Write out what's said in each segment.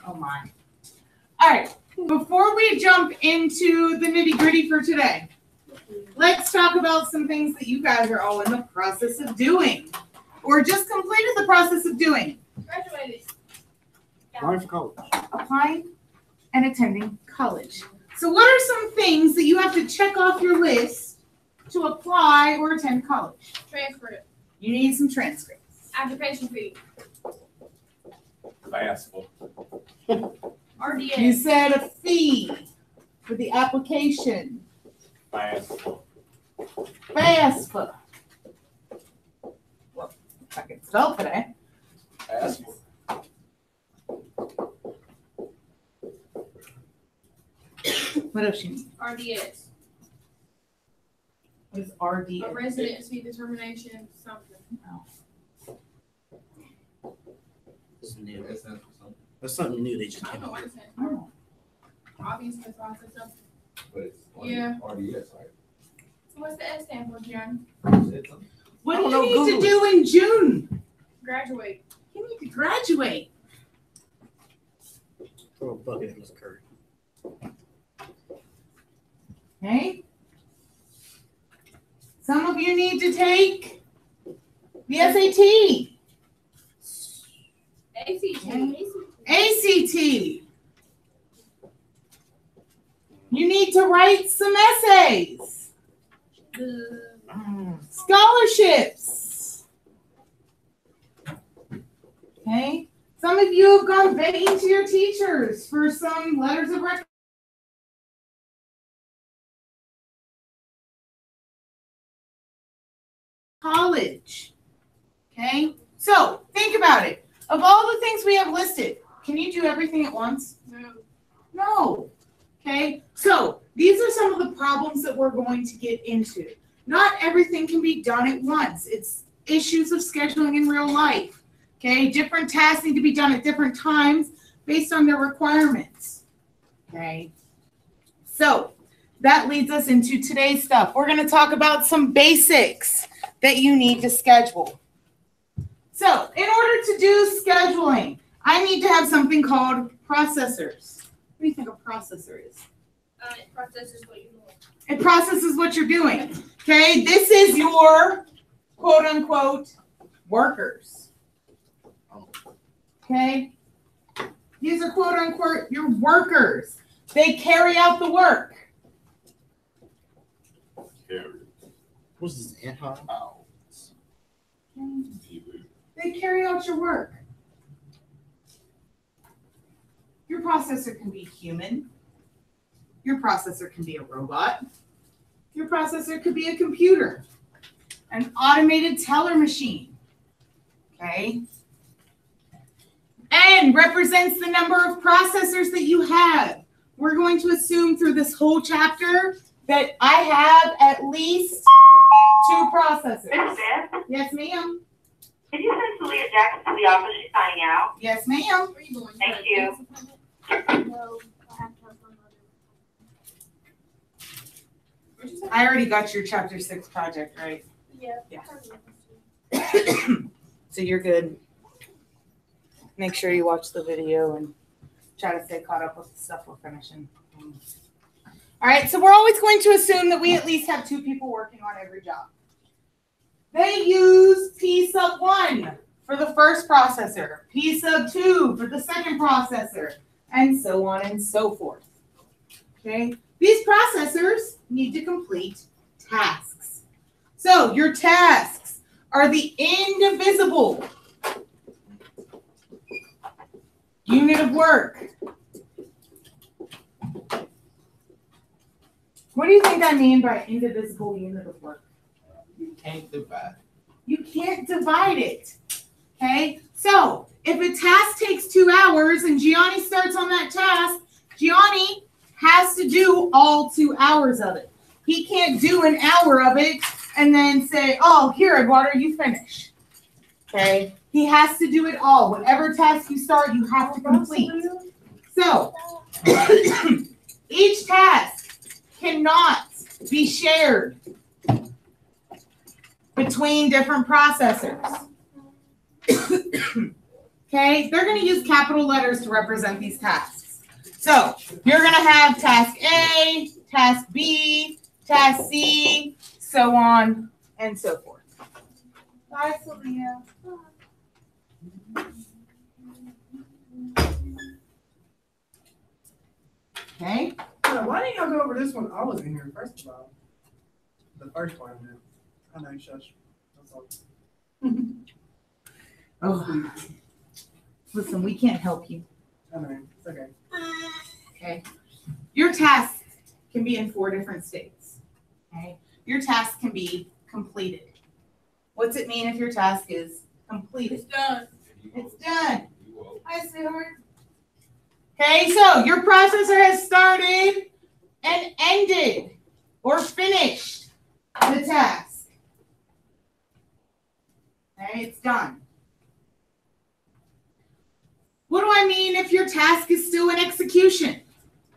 Oh my. All right. Before we jump into the nitty-gritty for today, let's talk about some things that you guys are all in the process of doing, or just completed the process of doing. Graduated. Applying for college. Applying and attending college. So what are some things that you have to check off your list to apply or attend college? Transcript. You need some transcripts. Application fee. FAFSA. RDS. You said a fee for the application. FAFSA. FAFSA. Well, I can spell today. FAFSA. What else you need? RDS. What is RD? A residency determination something. This is new. That's something new they just I don't came know up what with. it stands for. Obviously, that's why I said something. But it's Yeah. RDS, right? So what's the S stand for, John? What I do don't you know, need Google to do in June? Graduate. You need to graduate. Throw a bucket in this curry. Okay. Some of you need to take the SAT, ACT. ACT. You need to write some essays, scholarships. Okay. Some of you have gone begging to your teachers for some letters of recommendation. College. Okay, so think about it. Of all the things we have listed, can you do everything at once? No. No. Okay, so these are some of the problems that we're going to get into. Not everything can be done at once. It's issues of scheduling in real life. Okay, different tasks need to be done at different times based on their requirements. Okay, so that leads us into today's stuff. We're going to talk about some basics that you need to schedule. So in order to do scheduling, I need to have something called processors. What do you think a processor is? It processes what you're doing. It processes what you're doing. Okay, this is your quote unquote workers. Okay, these are quote unquote your workers. They carry out the work. What's this, Anton? They carry out your work. Your processor can be human. Your processor can be a robot. Your processor could be a computer, an automated teller machine. Okay? N represents the number of processors that you have. We're going to assume through this whole chapter that I have at least 2 processors. This is Beth. Yes, ma'am. Can you send Talia Jackson to the office? She's signing out. Yes, ma'am. Where are you going? Thank you. No, I have to have my mother. What'd you say? I already got your chapter 6 project, right? Yeah. Yeah. So you're good. Make sure you watch the video and try to stay caught up with the stuff we're finishing. All right, so we're always going to assume that we at least have 2 people working on every job. They use P sub 1 for the first processor, P sub 2 for the second processor, and so on and so forth. Okay, these processors need to complete tasks. So your tasks are the indivisible unit of work. What do you think I mean by indivisible unit of work? You can't divide. You can't divide it. Okay? So if a task takes 2 hours and Gianni starts on that task, Gianni has to do all 2 hours of it. He can't do an hour of it and then say, oh, here, Eduardo, you finish. Okay? He has to do it all. Whatever task you start, you have to complete. So each task cannot be shared between different processors. Okay, they're going to use capital letters to represent these tasks. So you're going to have task A, task B, task C, so on and so forth. Bye, Sylvia. Okay. Why didn't y'all go over this one? I was in here first of all. The first one, man. I know, shush. That's all. Oh, listen, we can't help you. I know. It's okay. Okay. Your task can be in 4 different states. Okay. Your task can be completed. What's it mean if your task is completed? It's done. It's done. Hi, sweetheart. Okay, so your processor has started and ended or finished the task. Okay, it's done. What do I mean if your task is still in execution?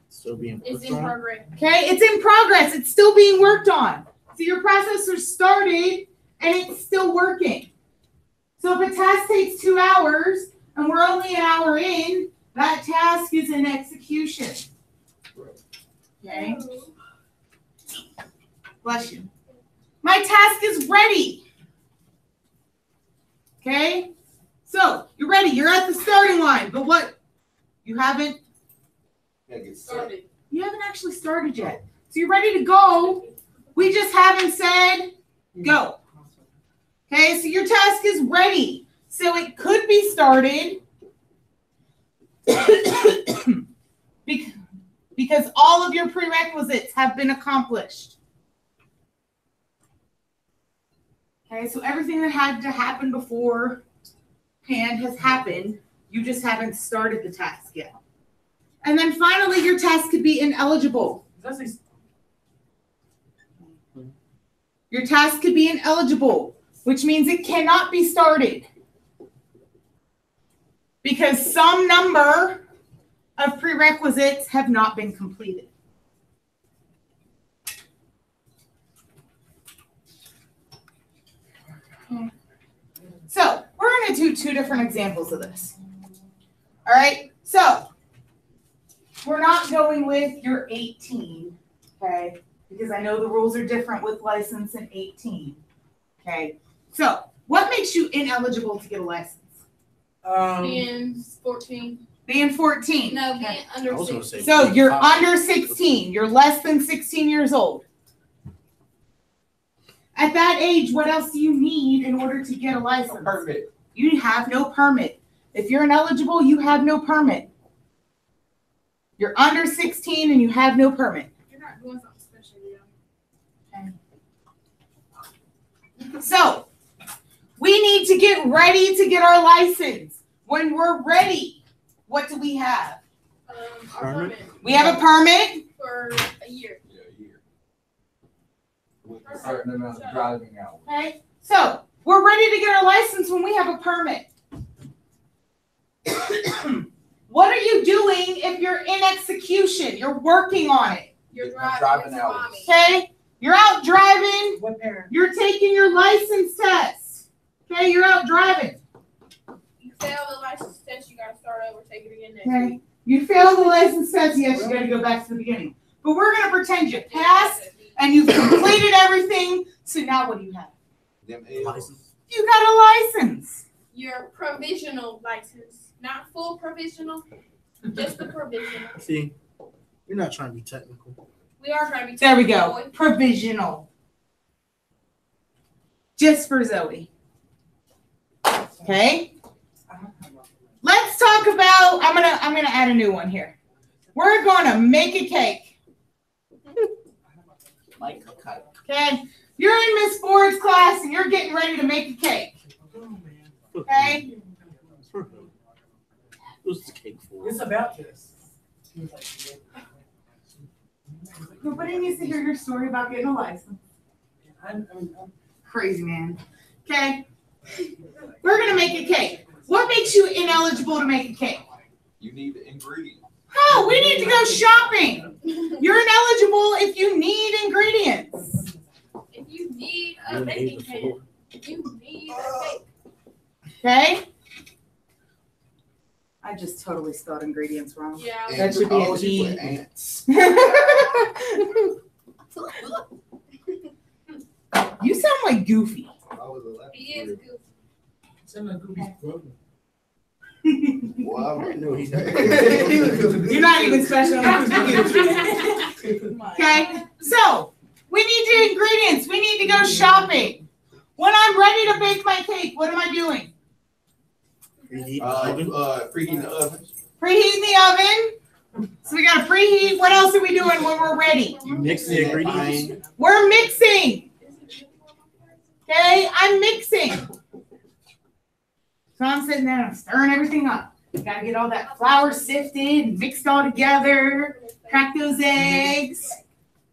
Still being It's pushed in on. progress. Okay, it's in progress. It's still being worked on. So your processor started and it's still working. So if a task takes 2 hours and we're only an hour in, that task is in execution. Okay? Bless you. My task is ready. Okay? So you're ready. You're at the starting line. But what? You haven't Started. actually started yet. So you're ready to go. We just haven't said go. Okay, so your task is ready. So it could be started because all of your prerequisites have been accomplished. Okay, so everything that had to happen beforehand has happened. You just haven't started the task yet. And then finally, your task could be ineligible. Your task could be ineligible, which means it cannot be started because some number of prerequisites have not been completed. Okay. So we're going to do 2 different examples of this. All right, so we're not going with your 18, okay, because I know the rules are different with license and 18, okay. So what makes you ineligible to get a license? Being 14. Being 14. No, Okay. being under I was gonna 16. say So you're 25. under 16. You're less than 16 years old. At that age, what else do you need in order to get a license? A permit. You have no permit. If you're ineligible, you have no permit. You're under 16 and you have no permit. You're not doing something special, yeah. So we need to get ready to get our license. When we're ready, what do we have? Our Permit? permit We have a permit. for a year. Yeah, a year. With a certain amount of driving hours. Okay. So we're ready to get our license when we have a permit. What are you doing if you're in execution? You're working on it. You're Get my driving driving with hours. mommy. Okay? You're out driving. What parent? You're taking your license test. Okay? You're out driving. You fail the license test, you gotta start over, take it again next Okay? week. You fail the license test. Yes, you got to go back to the beginning. But we're going to pretend you passed and you've completed everything. So now what do you have? Them L's. License. You got a license. Your provisional license, not full provisional, just the provisional. See, you're not trying to be technical. We are trying to be. There we technical, go. boy. Provisional. Just for Zoe. Okay? Let's talk about, I'm gonna add a new one here. We're gonna make a cake. Like a kite. Okay? You're in Miss Ford's class and you're getting ready to make a cake. Okay? Who's the cake for? It's about this. Nobody needs to hear your story about getting a license. Crazy man. Okay? We're gonna make a cake. What makes you ineligible to make a cake? You need the ingredients. Oh, we need to go shopping. You're ineligible if you need ingredients. If you need a You're baking able cake, for- you need a cake. Okay? I just totally spelled ingredients wrong. Yeah. That should be a she G. put ants. You sound like Goofy. I was 11. He is good. Sound like Goofy's brother. Well, I already knew he's You're not even special enough to be Goofy. Okay, so we need the ingredients. We need to go shopping. When I'm ready to bake my cake, what am I doing? Preheating the oven. Preheating the oven. So we got to preheat. What else are we doing when we're ready? You mix the ingredients. We're mixing. Okay, I'm mixing. So I'm sitting there and I'm stirring everything up. Got to get all that flour sifted, mixed all together, crack those eggs.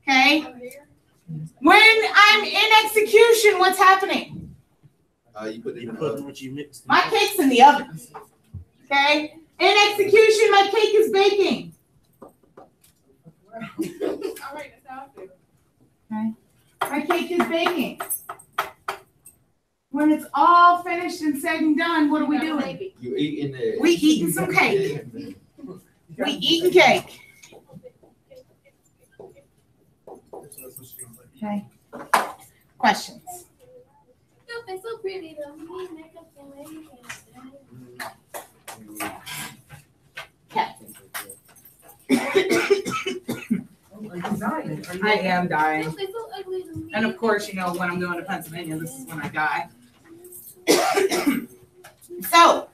Okay. When I'm in execution, what's happening? You put it You in the put oven. what you mix. My cake's in the oven. Okay. In execution, my cake is baking. All right, that's how I feel. Okay. My cake is baking. When it's all finished and said and done, what are we doing? You eating it. We eating some cake. We eating cake. Okay. Questions? It's so pretty though. I am dying. It's so ugly to me. And of course, you know, when I'm going to Pennsylvania, this is when I die. So,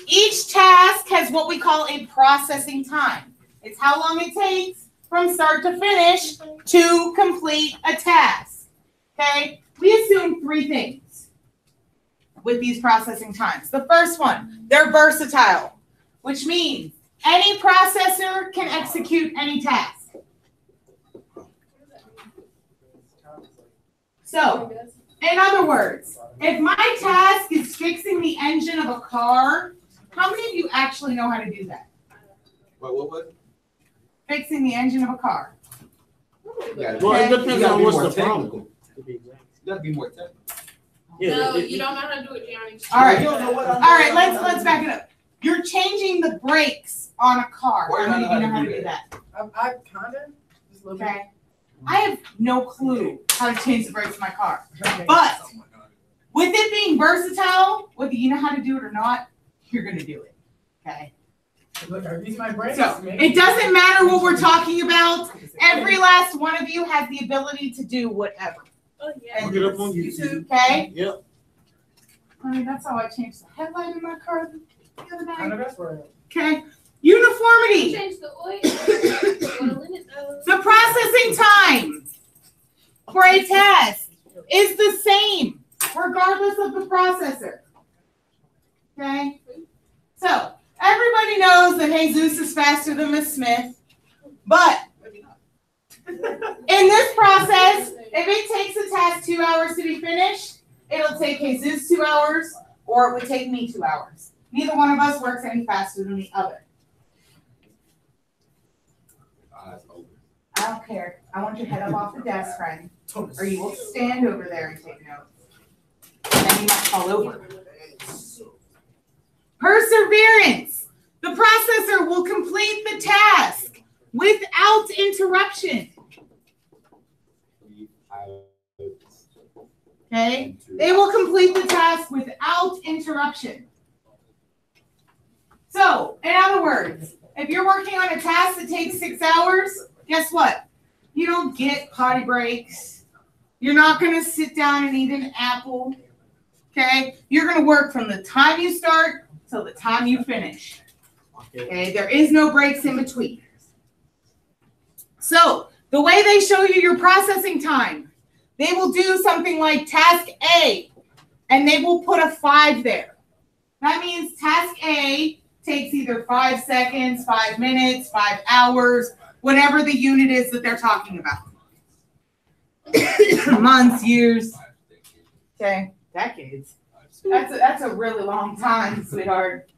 each task has what we call a processing time. It's how long it takes from start to finish to complete a task. Okay? We assume three things with these processing times. The first one, they're versatile, which means any processor can execute any task. So, in other words, if my task is fixing the engine of a car, how many of you actually know how to do that? What? Fixing the engine of a car. Well, it depends on what's the problem. To be exact. You gotta be more technical. Yeah, No, it- you don't know how to do it, Gianni. All right. You don't know what I'm All right, doing. let's back it up. You're changing the brakes on a car. Where How many of you do know I how do to do that? I kind of just a little bit. Okay. I have no clue how to change the brakes of my car. But with it being versatile, whether you know how to do it or not, you're going to do it. Okay. Look, are these my brakes? So it doesn't matter what we're talking about. Every last one of you has the ability to do whatever. Oh yeah. Look it up on YouTube. Okay. Yep. I mean, that's how I changed the headlight in my car the other I know night. that's right. Okay. Uniformity. Change the oil. Oil in it though. The processing time for a task is the same regardless of the processor. Okay? So, everybody knows that Jesus is faster than Miss Smith, but in this process, if it takes a task 2 hours to be finished, it'll take Jesus 2 hours, or it would take me 2 hours. Neither one of us works any faster than the other. I don't care. I want your head up off the desk, friend, or you will stand over there and take notes. And then you might fall over. Perseverance. The processor will complete the task without interruption. Okay? They will complete the task without interruption. So, in other words, if you're working on a task that takes 6 hours, guess what? You don't get potty breaks. You're not going to sit down and eat an apple. Okay? You're going to work from the time you start till the time you finish. Okay? There is no breaks in between. So, the way they show you your processing time, they will do something like task A, and they will put a 5 there. That means task A takes either 5 seconds, 5 minutes, 5 hours, whatever the unit is that they're talking about. Months, years. Okay, decades. That's a really long time, sweetheart.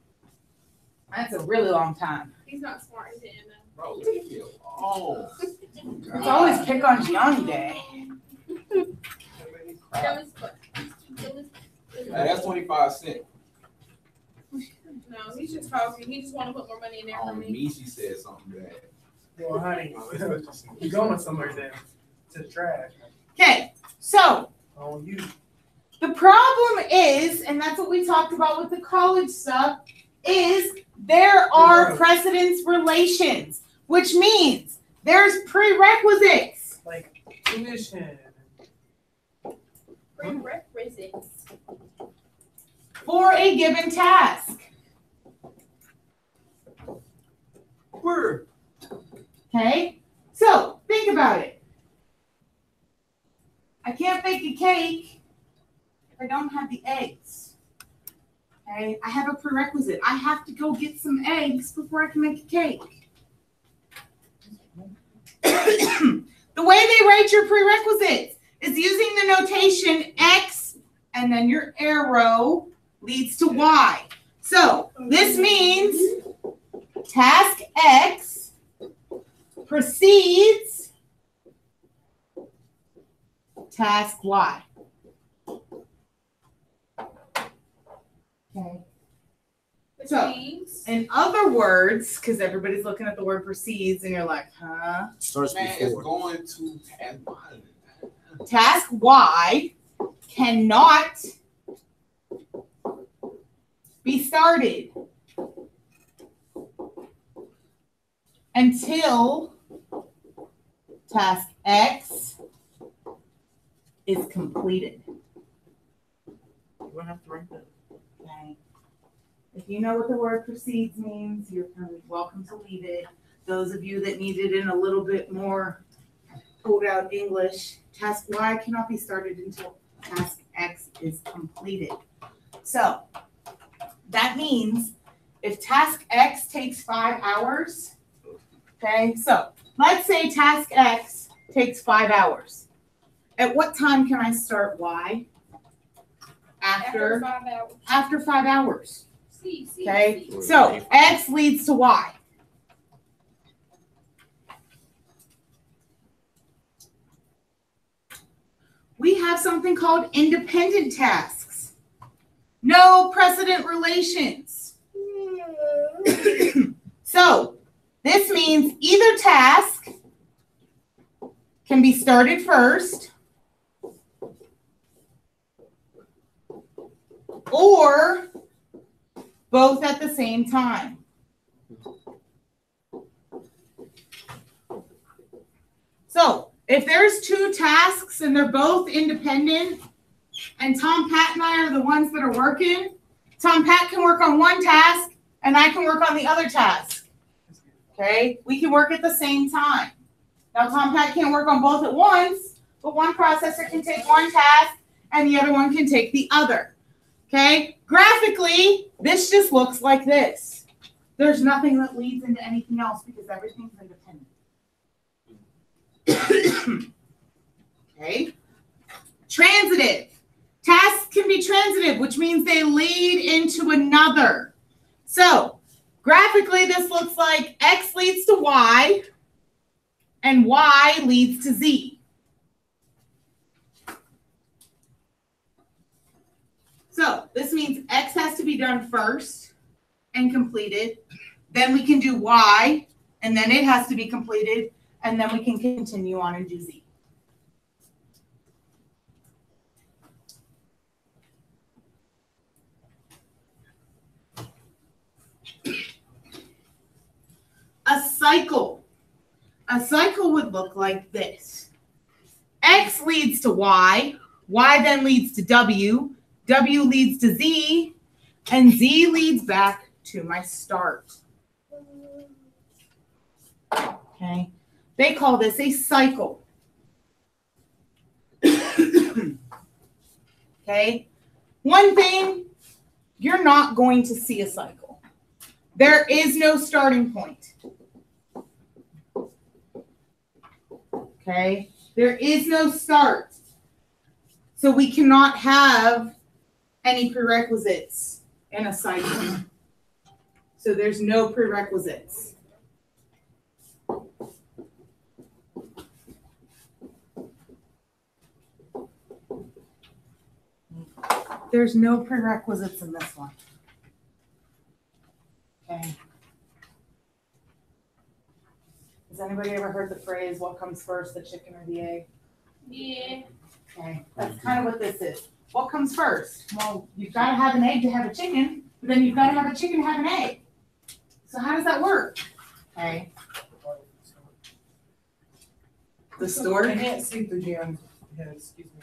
That's a really long time. He's not smart, he didn't know. Bro, leave me alone. It's always pick on Gianni Day. That was fun. Hey, that's 25 cents. No, he's just talking. He just want to put more money in there for On me. me, she said something bad. Well, honey, you're going somewhere then. To the trash. Okay, so On you. the problem is, and that's what we talked about with the college stuff, is there are precedence relations, which means there's prerequisites. Like tuition. Prerequisites. For a given task. Word. Okay? So, think about it. I can't bake a cake if I don't have the eggs. Okay? I have a prerequisite. I have to go get some eggs before I can make a cake. The way they write your prerequisites is using the notation X and then your arrow leads to Y. So, this means task X precedes task Y. Okay. Which So, means in other words, because everybody's looking at the word precedes and you're like, huh? Starts Man, it's before. going to task Y. Task Y cannot be started until task X is completed. You're gonna have to write that. Okay. If you know what the word precedes means, you're welcome to leave it. Those of you that need it in a little bit more pulled out English, task Y cannot be started until task X is completed. So that means if task X takes 5 hours, okay, so let's say task X takes 5 hours. At what time can I start Y? after 5 hours. After 5 hours. See. Okay, so X leads to Y. We have something called independent tasks. No precedent relations. So this means either task can be started first or both at the same time. So if there's 2 tasks and they're both independent and Tom, Pat, and I are the ones that are working, Tom, Pat can work on one task and I can work on the other task. Okay? We can work at the same time. Now, Tom, Pat can't work on both at once, but one processor can take one task and the other one can take the other. Okay? Graphically, this just looks like this. There's nothing that leads into anything else because everything's independent. Okay? Transitive. Tasks can be transitive, which means they lead into another. So, graphically, this looks like X leads to Y and Y leads to Z. So, this means X has to be done first and completed. Then we can do Y, and then it has to be completed, and then we can continue on and do Z. A cycle. A cycle would look like this. X leads to Y, Y then leads to W, W leads to Z, and Z leads back to my start. Okay, they call this a cycle. Okay, one thing, you're not going to see a cycle. There is no starting point. Okay, there is no start. So we cannot have any prerequisites in a cycle. So there's no prerequisites. There's no prerequisites in this one. Okay. Has anybody ever heard the phrase, what comes first, the chicken or the egg? Yeah. Okay, that's kind of what this is. What comes first? Well, you've got to have an egg to have a chicken, but then you've got to have a chicken to have an egg. So how does that work? Okay. The store? I can't see through Jan's head, excuse me.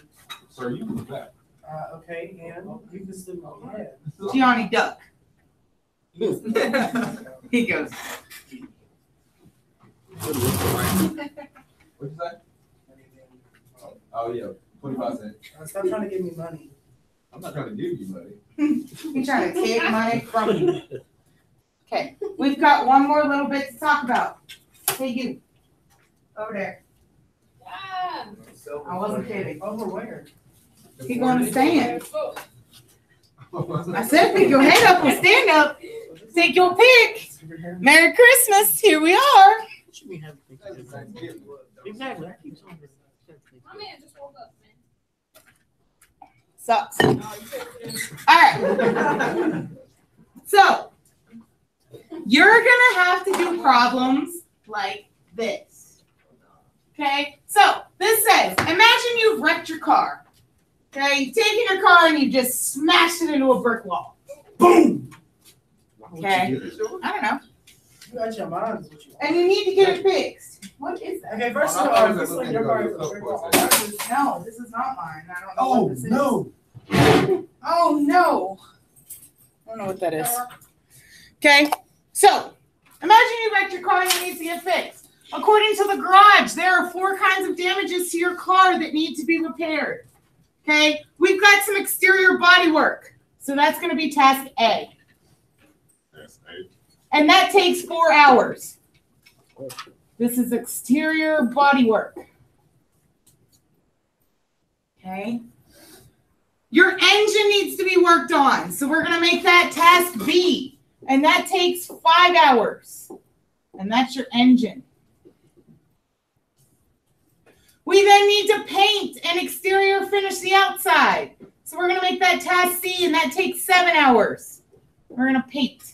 Sir, you was that. Okay, and you can see my head. Gianni duck. He goes. What'd you say? Oh, yeah, 25 cents. Stop trying to give me money. I'm not trying to give you money. He's trying to take money from you. Okay, we've got one more little bit to talk about. Hey, you. Over there. Ah. I wasn't kidding. Over where? Keep going to stand. Oh. I said pick your head up and stand up. Take your pick. Merry Christmas. Here we are. Exactly. My man just woke up, man. Sucks. Oh, you said it. All right. So, you're going to have to do problems like this. Okay? So, this says, imagine you've wrecked your car. Okay? You've taken your car and you just smashed it into a brick wall. Boom! Okay? I don't know. You got your mind is what you want. And you need to get it fixed. What is that? Okay, first of I all, was this is like looking your to car go is to a the brick store wall. for a second. No, this is not mine. I don't know Oh, what this is. no. Oh, no. I don't know what that is. Okay, so imagine you wrecked your car and it needs to get fixed. According to the garage, there are 4 kinds of damages to your car that need to be repaired. Okay, we've got some exterior body work. So that's going to be task A. And that takes 4 hours. This is exterior body work. Okay. Your engine needs to be worked on. So we're going to make that task B. And that takes 5 hours. And that's your engine. We then need to paint and exterior finish the outside. So we're going to make that task C, and that takes 7 hours. We're going to paint.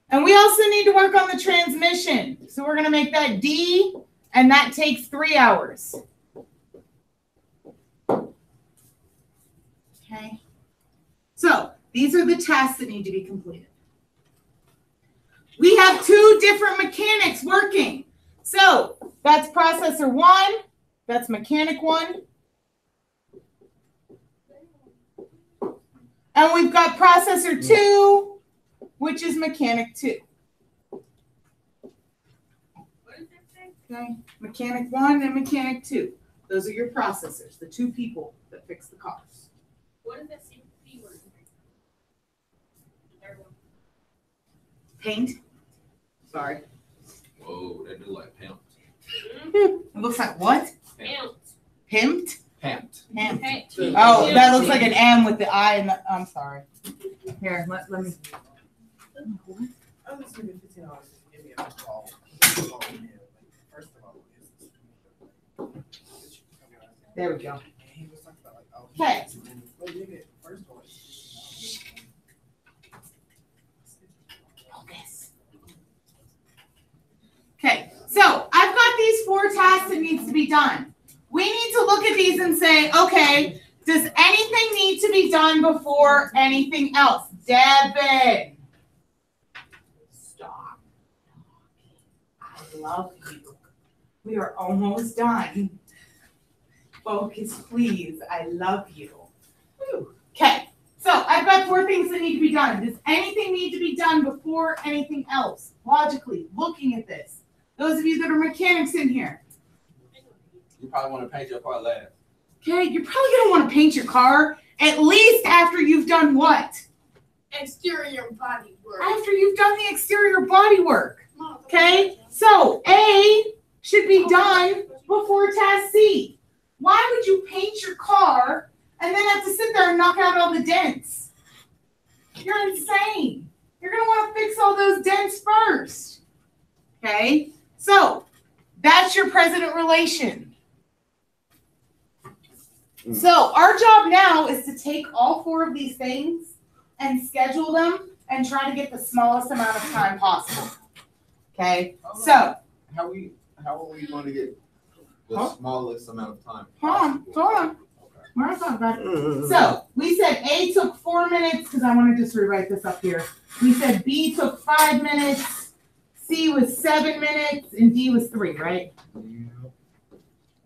And we also need to work on the transmission. So we're going to make that D, and that takes 3 hours. Okay. So these are the tasks that need to be completed. We have 2 different mechanics working. So that's processor 1, that's mechanic 1. And we've got processor 2, which is mechanic 2. What did that say? Okay, mechanic 1 and mechanic 2. Those are your processors, the 2 people that fix the cars. What does that C word? The third one. Paint. Sorry. Whoa, that do like pimp. It looks like what? Count. Pimped? Pimped. Pimped. Count. Oh, that looks like an M with the I and the, I'm sorry. Here, let me. I'm just gonna give $15 to give me a call. First of all, There we go. he was talking about like, oh, Okay. wait, nigga, first of all, All this. Okay, so I've got these 4 tasks that needs to be done. We need to look at these and say, okay, does anything need to be done before anything else? Devin. Stop. I love you. We are almost done. Focus, please. I love you. Okay, so I've got 4 things that need to be done. Does anything need to be done before anything else? Logically, looking at this. Those of you that are mechanics in here. You probably want to paint your car last. Okay, you're probably going to want to paint your car at least after you've done what? Exterior body work. After you've done the exterior body work. Okay, so A should be done before task C. Why would you paint your car and then have to sit there and knock out all the dents? You're insane. You're going to want to fix all those dents first. Okay, so that's your president relation. So our job now is to take all 4 of these things and schedule them and try to get the smallest amount of time possible. Okay, so How are we going to get the smallest amount of time? hold on. We're not talking about it. So we said A took 4 minutes because I want to just rewrite this up here. We said B took 5 minutes, C was 7 minutes, and D was 3, right?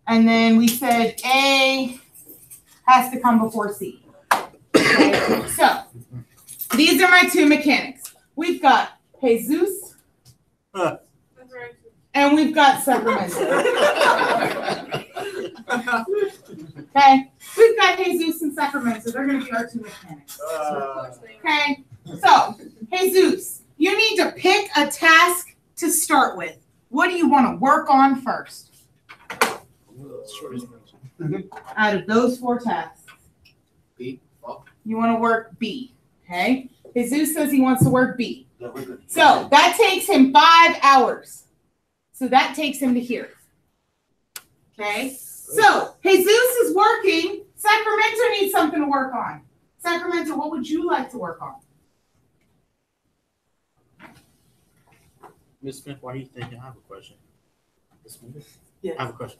And then we said A has to come before C. Okay, so these are my two mechanics. We've got Jesus and we've got Sacramento. Okay, we've got Jesus and Sacramento. They're going to be our two mechanics. Okay, so Jesus, you need to pick a task to start with. What do you want to work on first? Out of those 4 tasks, B. you want to work B. Okay, Jesus says he wants to work B. So that takes him 5 hours. So that takes him to here. Okay, so Jesus is working. Sacramento needs something to work on. Sacramento, what would you like to work on? Ms. Smith, why are you thinking? I have a question. Ms. Smith? Yes. I have a question.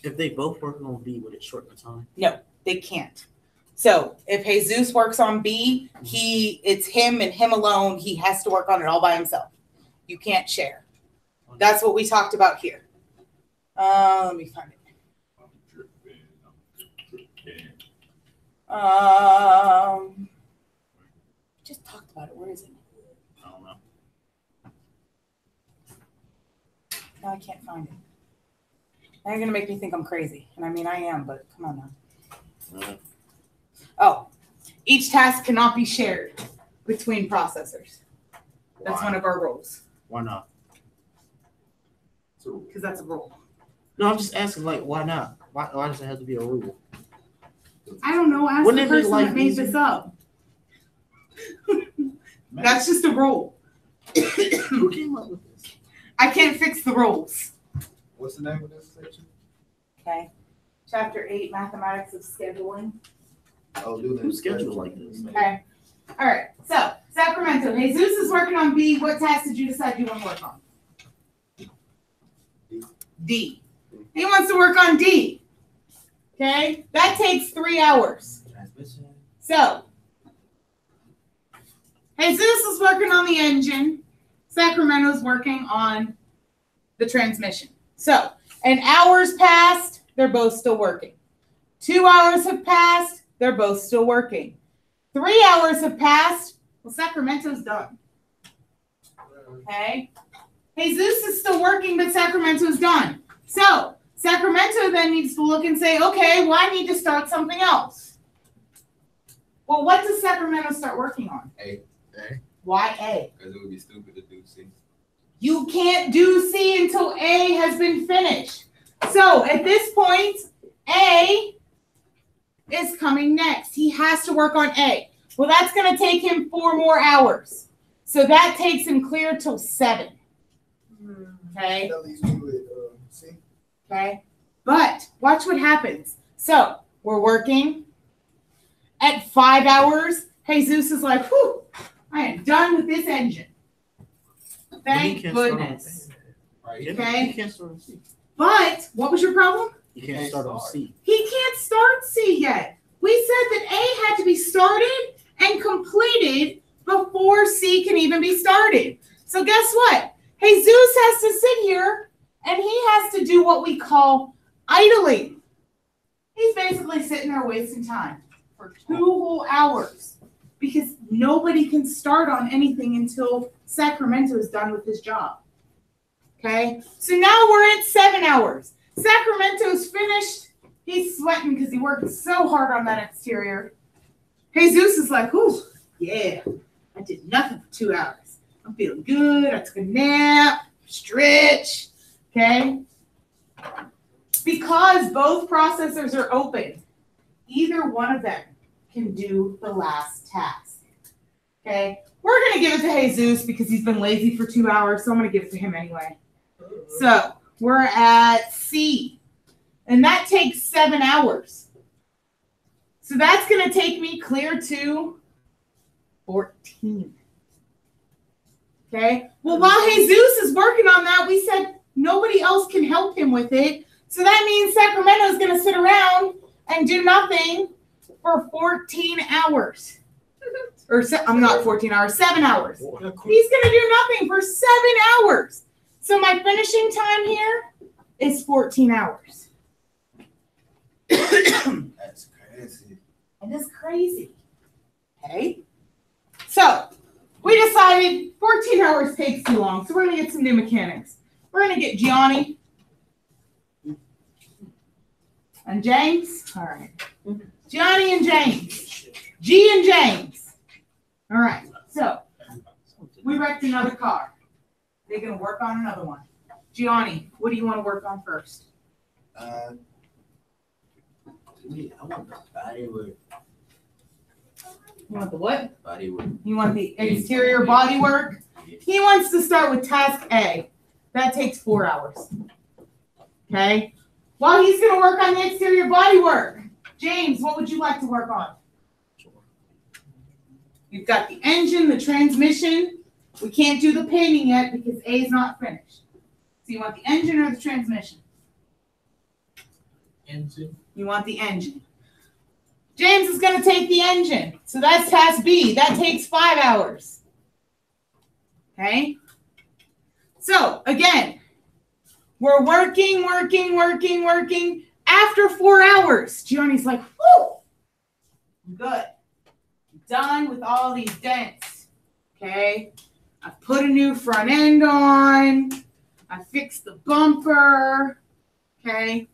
If they both work on B, would it shorten the time? No, they can't. So if Jesus works on B, it's him and him alone. He has to work on it all by himself. You can't share. That's what we talked about here. Let me find it. Just talked about it. Where is it? I don't know. No, I can't find it. Now you're gonna make me think I'm crazy, and I mean I am, but come on now. Oh, each task cannot be shared between processors. That's one of our rules. Why not? Because that's a rule. No, I'm just asking, like, why not? Why does it have to be a rule? I don't know. Ask Wouldn't the it be person like that made easy? this up. That's just a rule. Who came up with this? I can't fix the rules. What's the name of this section? Okay. Chapter 8, Mathematics of Scheduling. Oh, do Who scheduled like this? Okay. All right. So, Sacramento, Jesus is working on B. What task did you decide you want to work on? D. He wants to work on D. Okay. That takes 3 hours. Transmission. So, Jesus is working on the engine. Sacramento's working on the transmission. So, an hour's passed. They're both still working. 2 hours have passed. They're both still working. 3 hours have passed. Well, Sacramento's done. Okay. Jesus is still working, but Sacramento's done. So, Sacramento then needs to look and say, okay, well, I need to start something else. Well, what does Sacramento start working on? A. Why A? Because it would be stupid to do C. You can't do C until A has been finished. So, at this point, A is coming next. He has to work on A. Well, that's going to take him 4 more hours. So, that takes him clear till 7. Okay. That leaves me with C. Okay. But watch what happens. So we're working at 5 hours. Jesus is like, whew, I am done with this engine. Thank goodness. Right. Okay. You can't start on C. But what was your problem? You can't start on C. He can't start C yet. We said that A had to be started and completed before C can even be started. So guess what? Jesus has to sit here and he has to do what we call idling. He's basically sitting there wasting time for 2 whole hours because nobody can start on anything until Sacramento is done with his job. Okay, so now we're at 7 hours. Sacramento's finished. He's sweating because he worked so hard on that exterior. Jesus is like, ooh, yeah, I did nothing for 2 hours. I'm feeling good. I took a nap, stretch. Okay. Because both processors are open, either one of them can do the last task. Okay. We're going to give it to Jesus because he's been lazy for 2 hours, so I'm going to give it to him anyway. So we're at C, and that takes 7 hours. So that's going to take me clear to 14. Okay. Well, while Jesus is working on that, we said nobody else can help him with it. So that means Sacramento is going to sit around and do nothing for 14 hours. I'm not 14 hours, 7 hours. He's going to do nothing for 7 hours. So my finishing time here is 14 hours. That's crazy. It is crazy. Okay. So we decided 14 hours takes too long. So we're going to get some new mechanics. We're going to get Gianni and James. All right. Gianni and James. G and James. All right. So we wrecked another car. They're going to work on another one. Gianni, what do you want to work on first? To me, I want the body work. You want the what? Body work. You want the exterior body work? He wants to start with task A. That takes 4 hours. Okay? While he's going to work on the exterior body work, James, what would you like to work on? You've got the engine, the transmission. We can't do the painting yet because A is not finished. So you want the engine or the transmission? Engine. You want the engine. James is going to take the engine. So that's task B. That takes 5 hours. Okay? So, again, we're working. After 4 hours, Gianni's like, whoo, good. Done with all these dents. Okay? I put a new front end on. I fixed the bumper. Okay?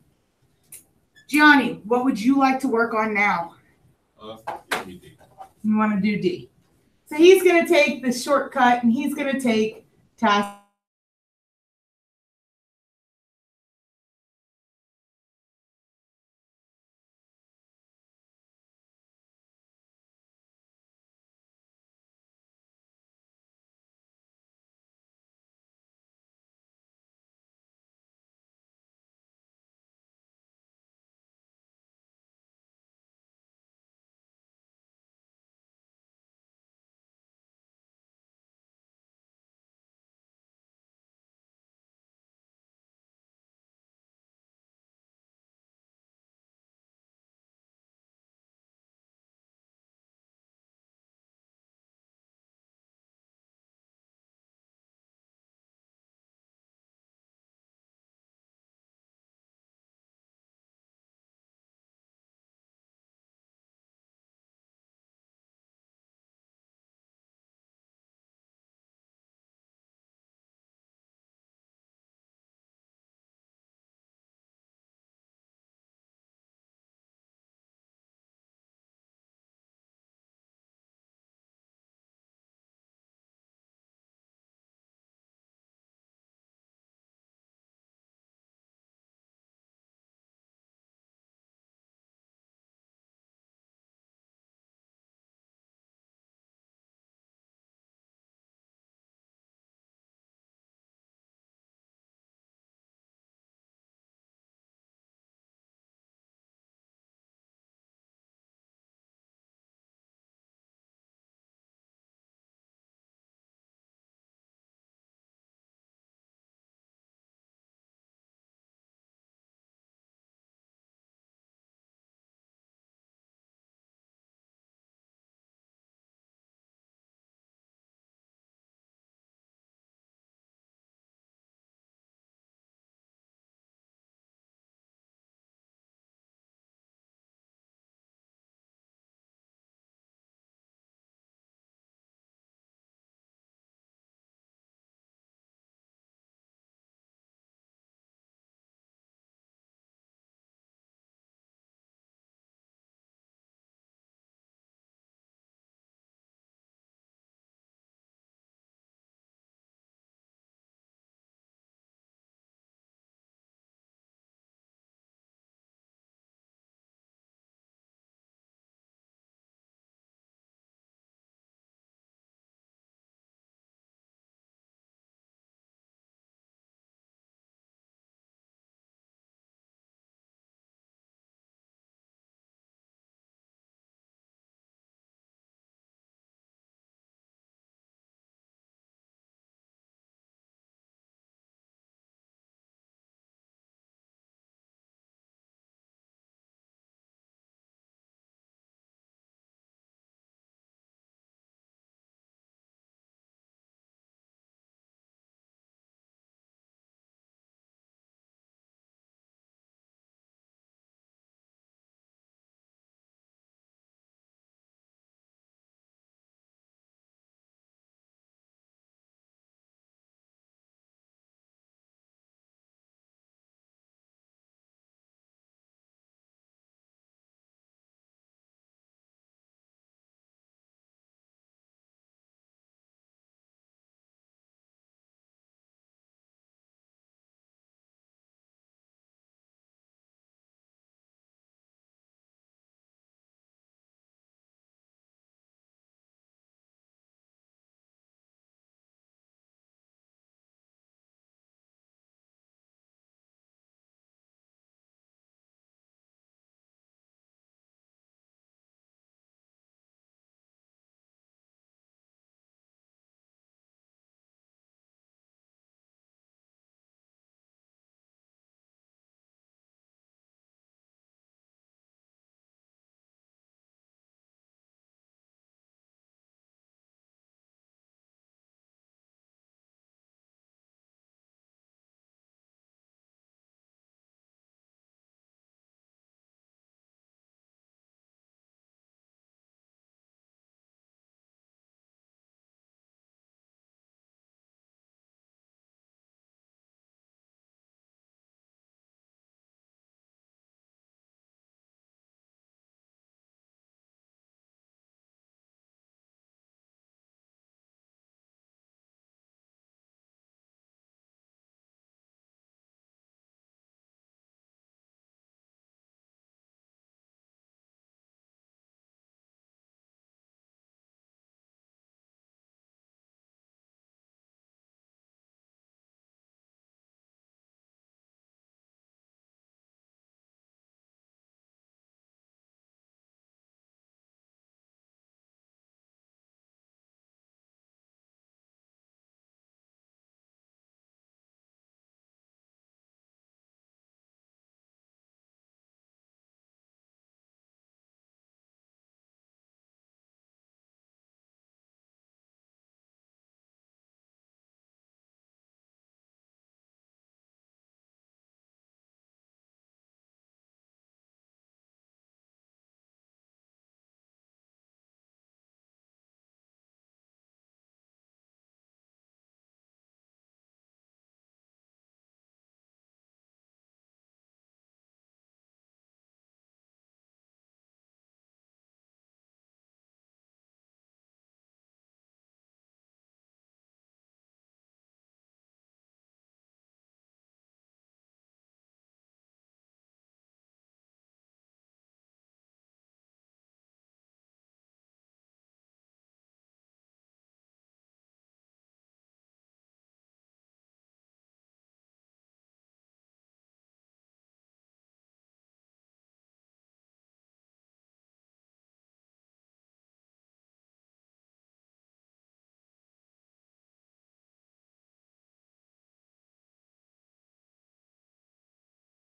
Gianni, what would you like to work on now? D. You want to do D. So he's going to take the shortcut and he's going to take task